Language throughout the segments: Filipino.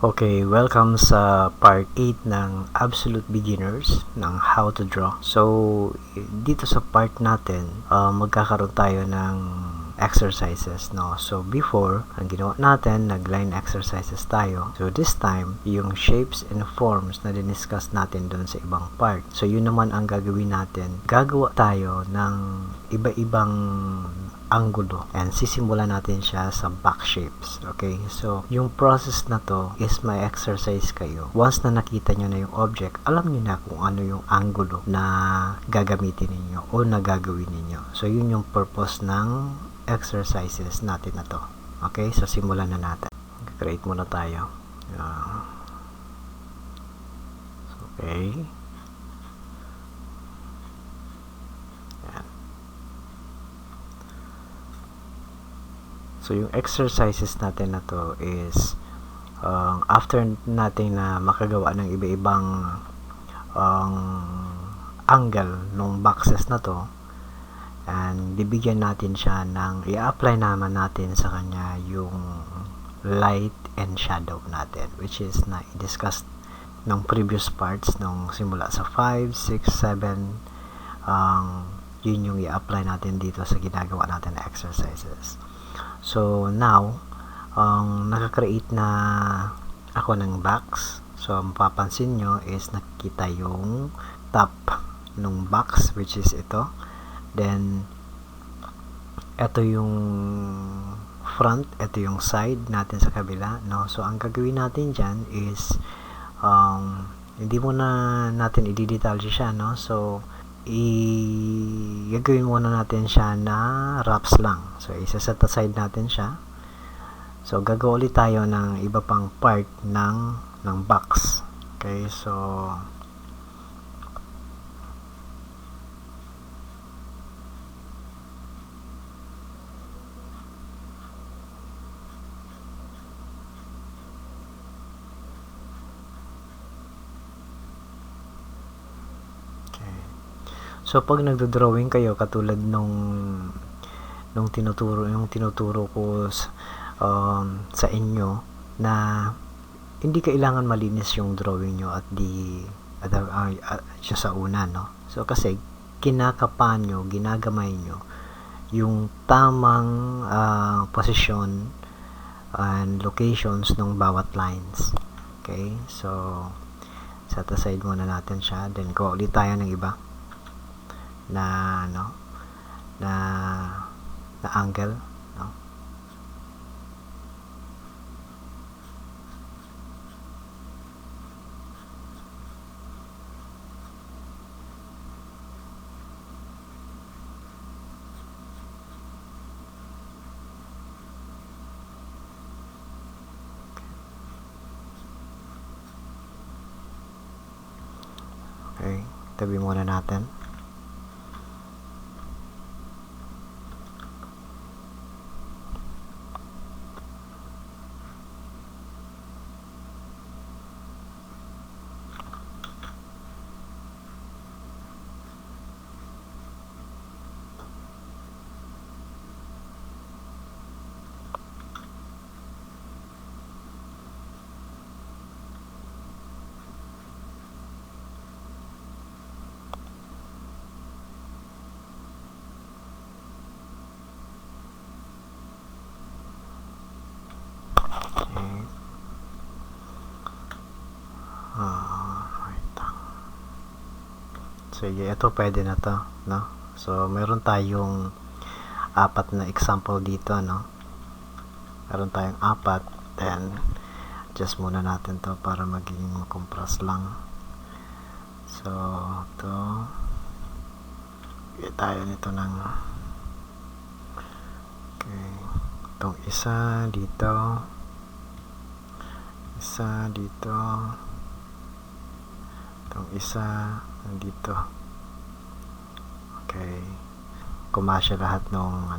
Okay, welcome sa part 8 ng Absolute Beginners ng How to Draw. So, dito sa part natin, magkakaroon tayo ng exercises, no? So, before, ang ginawa natin, nag-line exercises tayo. So, this time, yung shapes and forms na diniscuss natin doon sa ibang part. So, yun naman ang gagawin natin. Gagawa tayo ng iba-ibang angulo and sisimulan natin siya sa back shapes. Okay, so yung process na to is may exercise kayo. Once na nakita nyo na yung object, alam nyo na kung ano yung angulo na gagamitin ninyo o na gagawin ninyo. So yun yung purpose ng exercises natin na to. Okay, so simulan na natin. Create muna tayo. Okay. So, yung exercises natin na to is after natin na makagawa ng iba-ibang angle ng boxes na to, and bibigyan natin siya ng i-apply naman natin sa kanya yung light and shadow natin, which is na i-discuss ng previous parts nung simula sa 5, 6, 7. Yun yung i-apply natin dito sa ginagawa natin na exercises. So, now, nakakreate na ako ng box. So, mapapansin nyo is nakikita yung top ng box, which is ito. Then, ito yung front, ito yung side natin sa kabila. No? So, ang gagawin natin dyan is, hindi muna natin i-detalye siya. No? So, gagawin muna natin siya na wraps lang. So, isa-set aside natin siya. So, gagawa ulit tayo ng iba pang part ng box. Okay, so So, pag nagdo-drawing kayo, katulad nung tinuturo ko sa inyo, na hindi kailangan malinis yung drawing nyo siya sa una, no? So, kasi kinakapan nyo, ginagamay nyo yung tamang posisyon and locations ng bawat lines. Okay? So, set aside muna natin siya. Then, gawa ulit tayo ng iba na angle, no? Okay, tabi muna natin. Sige, ito pwede na to, no? So, meron tayong 4 na example dito, no? Meron tayong 4, then adjust muna natin to para maging compress lang. So, ito bigyan tayo nito ng okay, itong isa dito, itong isa dito. Okay, kumasya lahat ng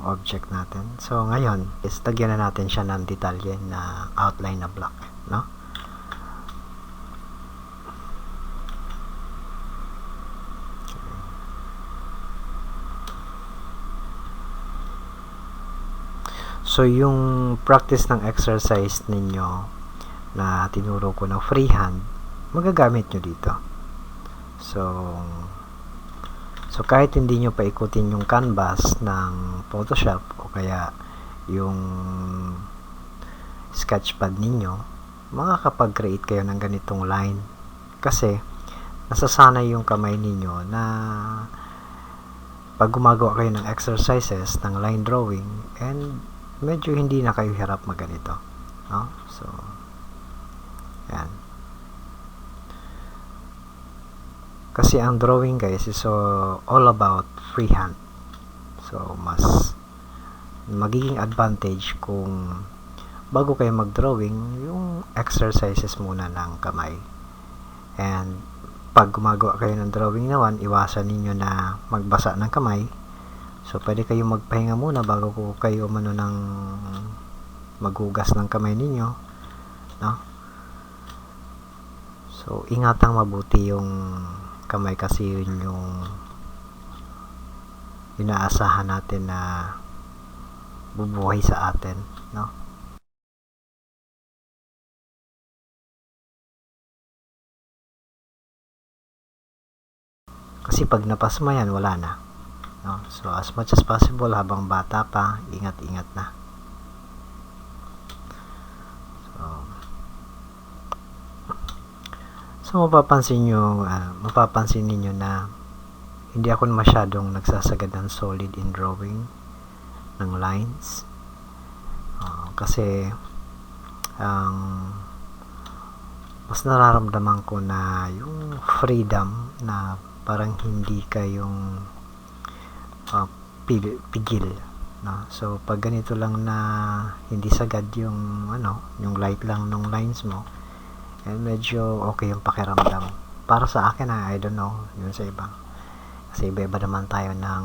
object natin. So, ngayon is lagyan na natin siya ng detalye na outline na block, no? So, yung practice ng exercise ninyo na tinuro ko ng freehand, magagamit nyo dito. So kahit hindi nyo paikutin yung canvas ng Photoshop o kaya yung sketchpad ninyo, makakapag-create kayo ng ganitong line kasi nasasanay yung kamay ninyo na pag gumagawa kayo ng exercises ng line drawing, and medyo hindi na kayo hirap magganito, no? So yan, kasi ang drawing guys is all about freehand. So mas magiging advantage kung bago kayo mag-drawing, yung exercises muna ng kamay. And pag gumagawa kayo ng drawing naman, iwasan ninyo na magbasa ng kamay. So pwede kayong magpahinga muna bago kayo ng maghugas ng kamay ninyo, no? So ingatang mabuti yung kamay kasi yun yung inaasahan natin na bubuhay sa atin, no? Kasi pag napasma yan, wala na, no? So as much as possible, habang bata pa, ingat-ingat na. So mapapansin ninyo na hindi ako masyadong nagsasagad ng solid in drawing ng lines, kasi mas nararamdaman ko na yung freedom na parang hindi kayong pigil, no? So pag ganito lang na hindi sagad yung yung light lang ng lines mo, and medyo okay yung pakiramdam para sa akin. I don't know yun sa iba, kasi iba-iba naman tayo ng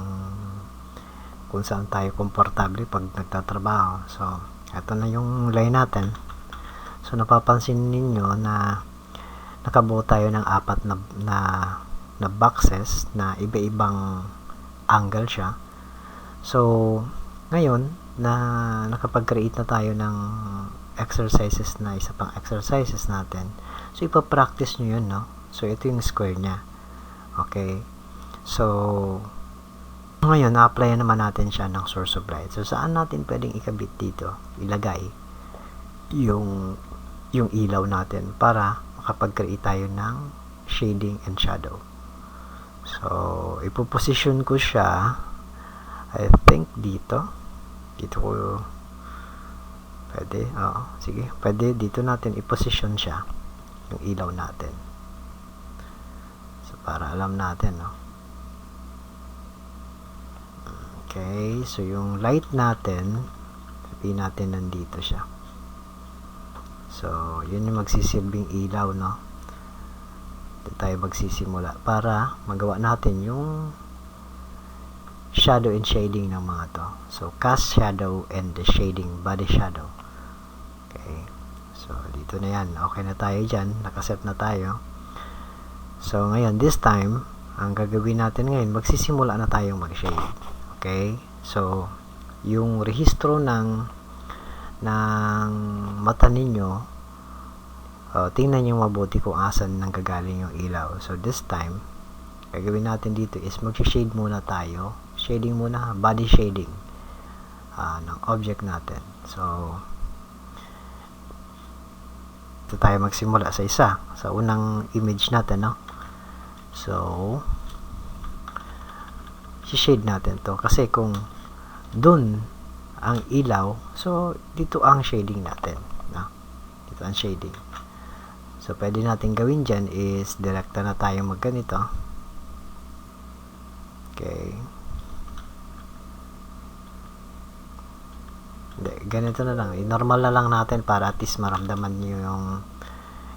kung saan tayo komportable pag nagtatrabaho. So eto na yung line natin. So napapansin ninyo na nakabuo tayo ng 4 na boxes na iba-ibang angle siya. So ngayon na nakapag-create na tayo ng exercises na isa pang exercises natin, so ipapractice nyo yun, no? So ito yung square nya. Okay, so ngayon na-apply naman natin siya ng source of light. So saan natin pwedeng ikabit dito, ilagay yung ilaw natin para makapag-create tayo ng shading and shadow. So ipoposition ko siya, I think dito ko pwede, sige, pwede dito natin i-position siya yung ilaw natin. So para alam natin, no? Okay, so yung light natin, sabihin natin nandito siya. So yun yung magsisilbing ilaw, no? Dito tayo magsisimula para magawa natin yung shadow and shading ng mga to. So cast shadow and the shading, body shadow. Okay, so dito na yan, okay na tayo dyan, nakaset na tayo. So ngayon, this time ang gagawin natin ngayon, magsisimula na tayong mag-shade. Okay, so yung rehistro ng mata ninyo, tingnan nyo mabuti kung asan nang gagaling yung ilaw. So this time gagawin natin dito is mag-shade muna tayo, shading muna, body shading ng object natin. So ito tayo magsimula sa unang image natin, no? So shade natin to kasi kung dun ang ilaw, so dito ang shading natin, no? Dito ang shading. So pwede natin gawin dyan is direkta na tayo magganito. Okay, hindi, ganito na lang, normal na lang natin para at least maramdaman nyo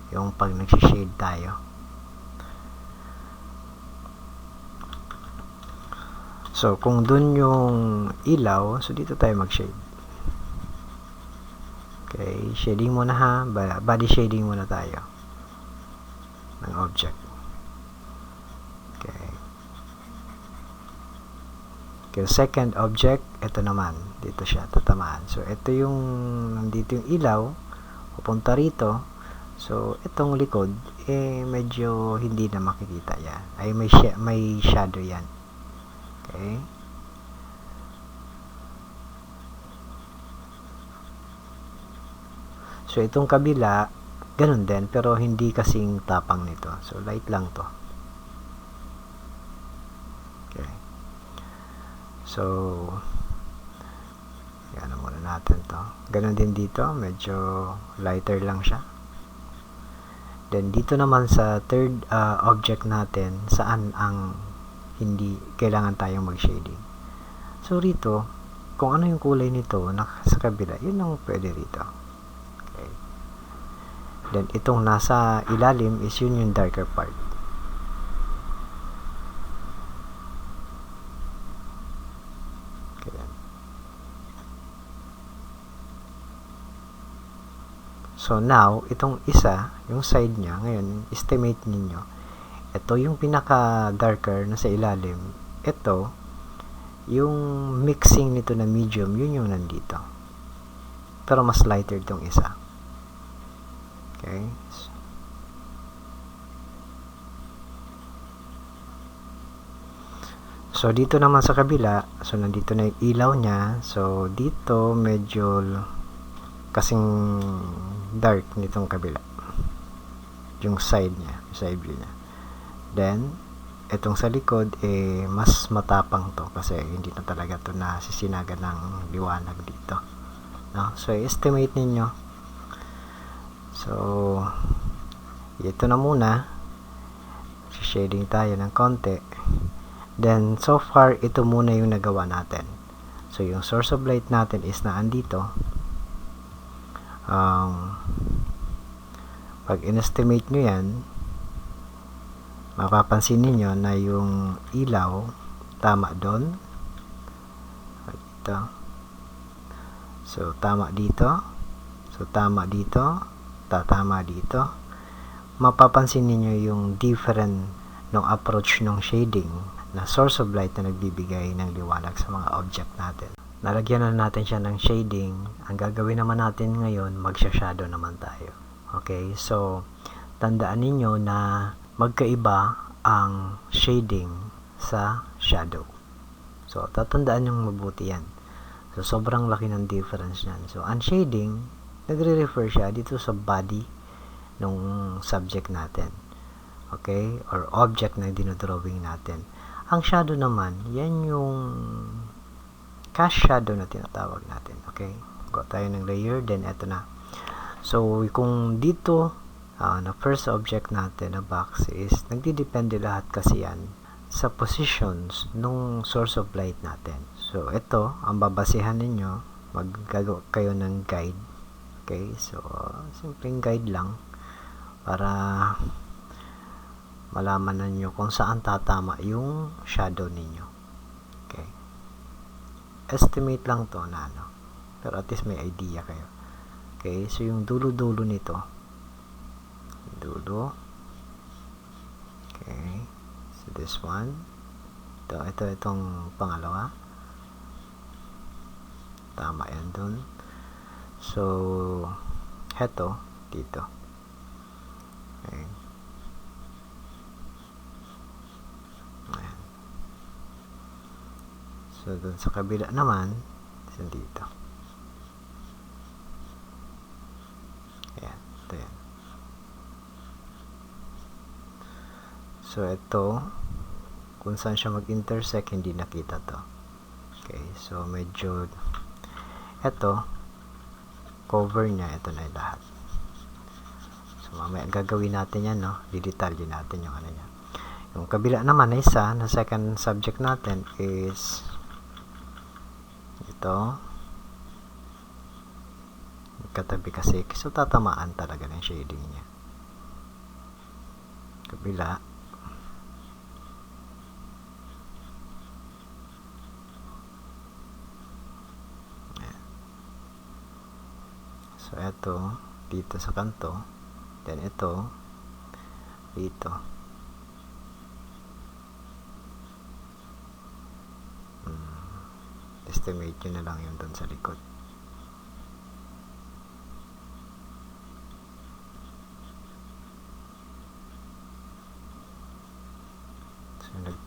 yung pag nagsishade tayo. So kung dun yung ilaw, so dito tayo mag-shade. Okay, shading muna ha, body shading muna tayo ng object. Okay, second object, ito naman, dito siya tatamaan. So ito yung nandito yung ilaw, pupunta rito. So, itong likod, medyo hindi na makikita yan. Ay, may shadow yan. Okay? So, itong kabila, ganun din, pero hindi kasing tapang nito. So, light lang to. Okay. So, yan muna natin to. Ganun din dito, medyo lighter lang siya. Then, dito naman sa third object natin, saan ang hindi kailangan tayong mag-shading. So, rito, kung ano yung kulay nito sa kabila, yun ang pwede rito. Okay. Then, itong nasa ilalim is yun yung darker part. Okay. So, now, itong isa, yung side niya, ngayon, estimate ninyo, ito yung pinaka-darker na sa ilalim. Ito, yung mixing nito na medium, yun yung nandito. Pero mas lighter itong isa. Okay. So, dito naman sa kabila, so, nandito na yung ilaw niya. So, dito, medyo kasing dark nitong kabila. Yung side niya, side view niya. Then, itong sa likod, mas matapang to kasi hindi na talaga to nasisinaga ng liwanag dito. No? So, estimate ninyo. So, ito na muna. Shading tayo ng konti. Then, so far, ito muna yung nagawa natin. So, yung source of light natin is na andito. Pag in-estimate nyo yan, mapapansin niyo na yung ilaw tama doon. Ito. So, tama dito. So, tama dito. Tatama dito. Mapapansin niyo yung different ng approach ng shading na source of light na nagbibigay ng liwanag sa mga object natin. Nalagyan na natin siya ng shading. Ang gagawin naman natin ngayon, magsha-shadow naman tayo. Okay? So, tandaan ninyo na magkaiba ang shading sa shadow. So, tatandaan yung mabuti yan. So, sobrang laki ng difference yan. So, ang shading, nagre-refer siya dito sa body ng subject natin. Okay? Or object na dinodrawing natin. Ang shadow naman, yan yung cast shadow na tinatawag natin. Okay? Go tayo ng layer, then eto na. So, kung dito, na first object natin na box is, nagdidepende lahat kasi yan sa positions nung source of light natin. So, ito, ang babasehan ninyo, maggagawa kayo ng guide. Okay? So, simpleng guide lang para malaman ninyo kung saan tatama yung shadow ninyo. Okay? Estimate lang to na ano. Pero at least may idea kayo. Okay? So, yung dulo-dulo nito. Dulo. Okay. So, this one. Itong pangalawa. Tama yan dun. So, heto, dito. Okay. Ayan. So, dun sa kabila naman, dito. Ayan. Ito yan. So, ito, kung saan siya mag-intersect, hindi nakita to. Okay. So, medyo, ito, cover niya, ito na yung lahat. So, mamaya gagawin natin yan, no? Didetalye natin yung ano niya. Yung kabila naman na isa, na second subject natin is ito. Katabi kasi, so tatamaan talaga ng shading niya. Kabila. So, ito, dito sa kanto. Then, ito, dito. Estimate nyo na lang yun doon sa likod.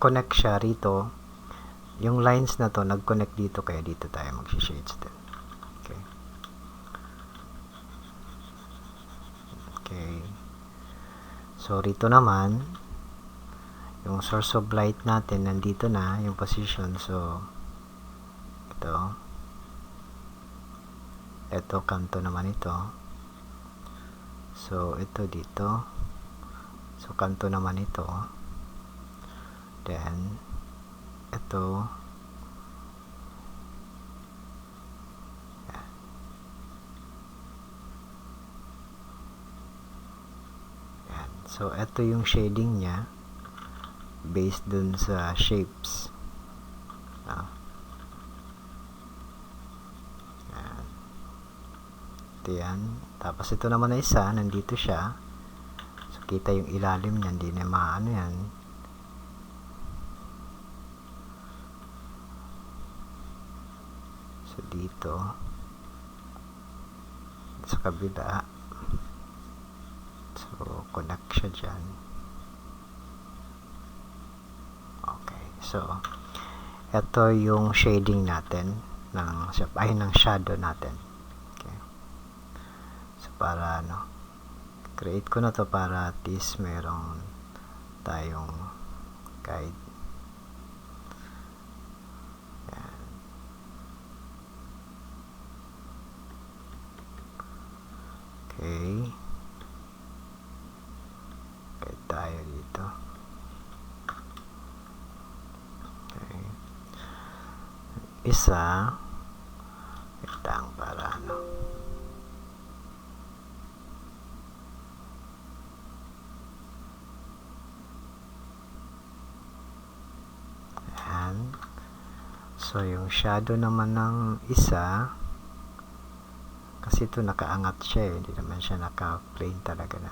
nag-connect siya rito, yung lines na to nag-connect dito, kaya dito tayo mag-shades din. Okay. Okay. So rito naman, yung source of light natin nandito na yung position. So ito kanto naman ito. So ito dito. So kanto naman ito. Then ito yan. So ito yung shading niya based dun sa shapes. Yan. Tapos ito naman na isa, nandito siya. So kita yung ilalim niyan, hindi na maano yan. So dito sa kabila, so connect siya dyan. Okay, so ito yung shading natin ng shadow natin. Para create ko na to para at least merong tayong guide. Yan. Okay, guide tayo dito. Okay, isa itang para so yung shadow naman ng isa, kasi ito nakaangat siya hindi naman siya naka-plane talaga na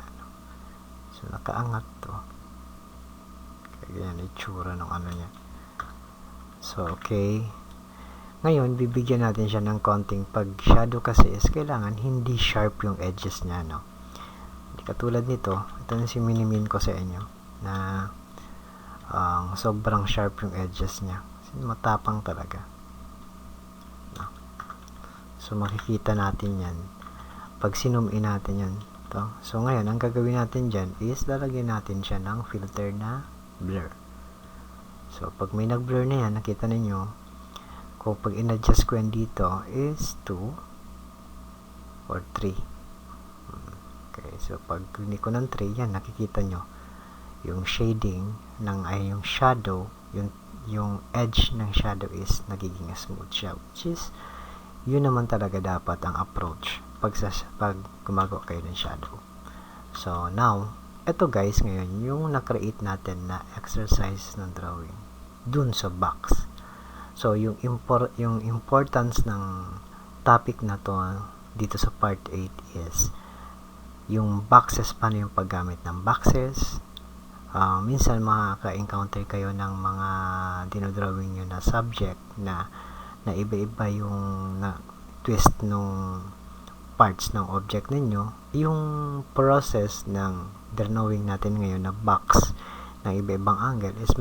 so nakaangat to, kaya yan itsura ng niya. So okay, ngayon bibigyan natin siya ng konting pag shadow, kasi is kailangan hindi sharp yung edges niya, hindi katulad nito. Ito na si minimin ko sa inyo na sobrang sharp yung edges niya, matapang talaga. So makikita natin yan pag sinum in natin yan to. So ngayon ang gagawin natin dyan is lalagyan natin siya ng filter na blur. So pag may nag blur na yan, nakita ninyo kung pag in-adjust ko yan dito is 2 or 3. Okay, so pag hindi ko ng 3 yan, nakikita nyo yung shading ng yung shadow, yung edge ng shadow is nagiging smooth siya, which is yun naman talaga dapat ang approach pag gumagawa kayo ng shadow. So now eto guys, ngayon yung na-create natin na exercise ng drawing dun sa box. So yung importance ng topic na to dito sa part 8 is yung boxes, paano yung paggamit ng boxes. Minsan makaka-encounter kayo ng mga dinodrawing nyo na subject na iba-iba yung twist nung parts ng object ninyo. Yung process ng drawing natin ngayon na box ng iba-ibang angle is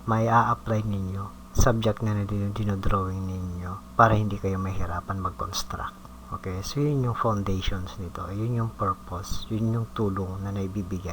may a-apply ninyo subject na dinodrawing ninyo para hindi kayo mahirapan mag-construct. Okay, so yun yung foundations nito, yun yung purpose, yun yung tulong na naibibigay